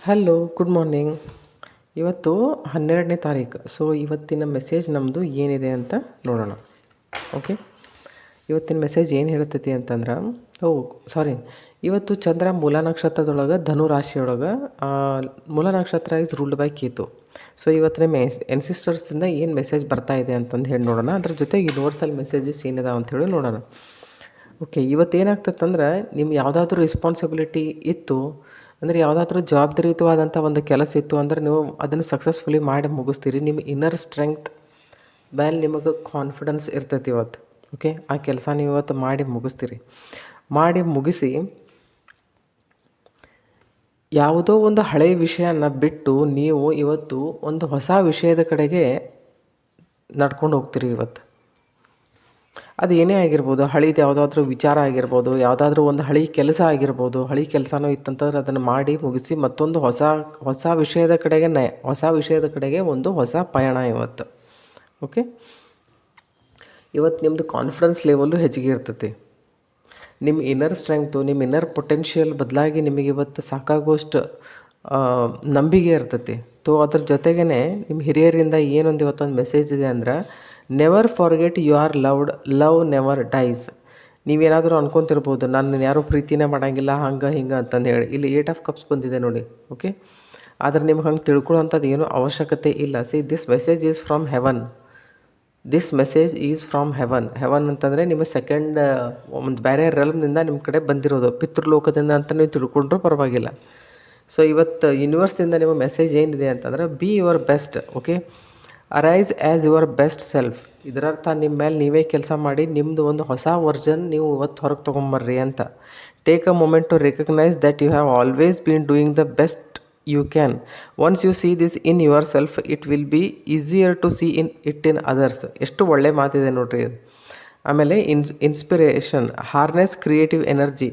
Hello, good morning. ಇವತ್ತು 12ನೇ ತಾರೀಕು. So ಇವತ್ತಿನ ಮೆಸೇಜ್ ನಮ್ಮದು ಏನಿದೆ ಅಂತ ನೋಡೋಣ. ಓಕೆ, ಇವತ್ತಿನ ಮೆಸೇಜ್ ಏನು ಹೇಳ್ತೈತಿ ಅಂತಂದ್ರೆ, ಇವತ್ತು ಚಂದ್ರ ಮೂಲ ನಕ್ಷತ್ರದೊಳಗೆ ಧನು ರಾಶಿಯೊಳಗೆ, ಮೂಲ ನಕ್ಷತ್ರ is ruled by Ketu. So ಇವತ್ತು ನಿಮ್ಮ ಎನ್ಸಿಸ್ಟರ್ಸಿಂದ ಏನು ಮೆಸೇಜ್ ಬರ್ತಾ ಇದೆ ಅಂತಂದು ಹೇಳಿ ನೋಡೋಣ. ಅದ್ರ ಜೊತೆಗೆ ಯೂನಿವರ್ಸಲ್ ಮೆಸೇಜಸ್ ಏನಿದಾವೆ ಅಂಥೇಳಿ ನೋಡೋಣ. ಓಕೆ, ಇವತ್ತೇನಾಗ್ತದಂದ್ರೆ, ನಿಮ್ಮ ಯಾವುದಾದ್ರೂ ರೆಸ್ಪಾನ್ಸಿಬಿಲಿಟಿ ಇತ್ತು ಅಂದರೆ, ಯಾವುದಾದ್ರೂ ಜವಾಬ್ದಾರಿಯುತವಾದಂಥ ಒಂದು ಕೆಲಸ ಇತ್ತು ಅಂದರೆ, ನೀವು ಅದನ್ನು ಸಕ್ಸಸ್ಫುಲಿ ಮಾಡಿ ಮುಗಿಸ್ತೀರಿ. ನಿಮ್ಮ ಇನ್ನರ್ ಸ್ಟ್ರೆಂಗ್ತ್ ಮೇಲೆ ನಿಮಗೆ ಕಾನ್ಫಿಡೆನ್ಸ್ ಇರ್ತೈತಿ ಇವತ್ತು. ಓಕೆ, ಆ ಕೆಲಸ ನೀವು ಇವತ್ತು ಮಾಡಿ ಮುಗಿಸ್ತೀರಿ. ಮಾಡಿ ಮುಗಿಸಿ ಯಾವುದೋ ಒಂದು ಹಳೆಯ ವಿಷಯನ ಬಿಟ್ಟು ನೀವು ಇವತ್ತು ಒಂದು ಹೊಸ ವಿಷಯದ ಕಡೆಗೆ ನಡ್ಕೊಂಡು ಹೋಗ್ತೀರಿ ಇವತ್ತು. ಅದು ಏನೇ ಆಗಿರ್ಬೋದು, ಹಳೀದು ಯಾವುದಾದ್ರೂ ವಿಚಾರ ಆಗಿರ್ಬೋದು, ಯಾವುದಾದ್ರೂ ಒಂದು ಹಳೆ ಕೆಲಸ ಆಗಿರ್ಬೋದು. ಹಳೆ ಕೆಲಸನೂ ಇತ್ತಂತಂದ್ರೆ ಅದನ್ನು ಮಾಡಿ ಮುಗಿಸಿ ಮತ್ತೊಂದು ಹೊಸ ವಿಷಯದ ಕಡೆಗೆ ಒಂದು ಹೊಸ ಪಯಣ ಇವತ್ತು. ಓಕೆ, ಇವತ್ತು ನಿಮ್ಮದು ಕಾನ್ಫಿಡೆನ್ಸ್ ಲೆವೆಲ್ಲು ಹೆಚ್ಚಿಗೆ ಇರ್ತೈತಿ. ನಿಮ್ಮ ಇನ್ನರ್ ಸ್ಟ್ರೆಂಗ್ತು, ನಿಮ್ಮ ಇನ್ನರ್ ಪೊಟೆನ್ಷಿಯಲ್ ಬದಲಾಗಿ ನಿಮಗೆ ಇವತ್ತು ಸಾಕಾಗುವಷ್ಟು ನಂಬಿಕೆ ಇರ್ತೈತಿ. ಅದ್ರ ಜೊತೆಗೇ ನಿಮ್ಮ ಹಿರಿಯರಿಂದ ಏನೊಂದು ಇವತ್ತೊಂದು ಮೆಸೇಜ್ ಇದೆ ಅಂದ್ರೆ, never forget you are loved, love never dies. ನೀವೇನಾದರೂ ಅನ್ಕೊತಿರ್ಬೋದು, ನಾನು ಯಾರೂ ಪ್ರೀತಿನೇ ಮಾಡೋಂಗಿಲ್ಲ ಹಂಗೆ ಹಿಂಗೆ ಅಂತಂದು ಹೇಳಿ. ಇಲ್ಲಿ 8 ಆಫ್ ಕಪ್ಸ್ ಬಂದಿದೆ ನೋಡಿ. ಓಕೆ, ಆದರೆ ನಿಮ್ಗೆ ಹಂಗೆ ತಿಳ್ಕೊಳ್ಳೋಂಥದ್ದು ಏನೂ ಅವಶ್ಯಕತೆ ಇಲ್ಲ. This message is from heaven. This message is from heaven. Heaven ಅಂತಂದರೆ ನಿಮ್ಮ ಸೆಕೆಂಡ್ ಒಂದು ಬೇರೆ ರೆಲ್ಮ್ನಿಂದ ನಿಮ್ಮ ಕಡೆ ಬಂದಿರೋದು, ಪಿತೃಲೋಕದಿಂದ ಅಂತ ನೀವು ತಿಳ್ಕೊಂಡ್ರೂ ಪರವಾಗಿಲ್ಲ. ಸೊ ಇವತ್ತು ಯೂನಿವರ್ಸ್ದಿಂದ ನಿಮ್ಮ ಮೆಸೇಜ್ ಏನಿದೆ ಅಂತಂದರೆ, B your best. Okay, arise as your best self. ಇದರರ್ಥ ನಿಮ್ಮ ಮೇಲೆ ನೀವೇ ಕೆಲಸ ಮಾಡಿ ನಿಮ್ಮದು ಒಂದು ಹೊಸ ವರ್ಷನ್ ನೀವು ಇವತ್ತು ಹೊರಗೆ ತೊಗೊಂಬರ್ರಿ ಅಂತ. Take a moment to recognise that you have always been doing the best you can. Once you see this in yourself, it will be easier to see in others. ಎಷ್ಟು ಒಳ್ಳೆ ಮಾತಿದೆ ನೋಡ್ರಿ ಇದು. ಆಮೇಲೆ inspiration, harness creative energy.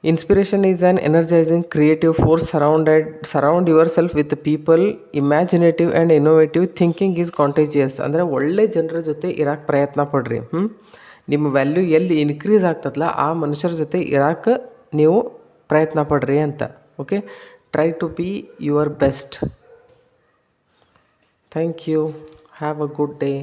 Inspiration is an energizing creative force. Surround yourself with people imaginative and innovative. Thinking is contagious. ಅಂದರೆ ಒಳ್ಳೆ ಜನರ ಜೊತೆ ಇರೋಕ್ಕೆ ಪ್ರಯತ್ನ ಪಡ್ರಿ. ನಿಮ್ಮ ವ್ಯಾಲ್ಯೂ ಎಲ್ಲಿ ಇನ್ಕ್ರೀಸ್ ಆಗ್ತದಲ್ಲ ಆ ಮನುಷ್ಯರ ಜೊತೆ ಇರೋಕ್ಕೆ ನೀವು ಪ್ರಯತ್ನ ಪಡ್ರಿ ಅಂತ. Okay, try to be your best. Thank you. Have a good day.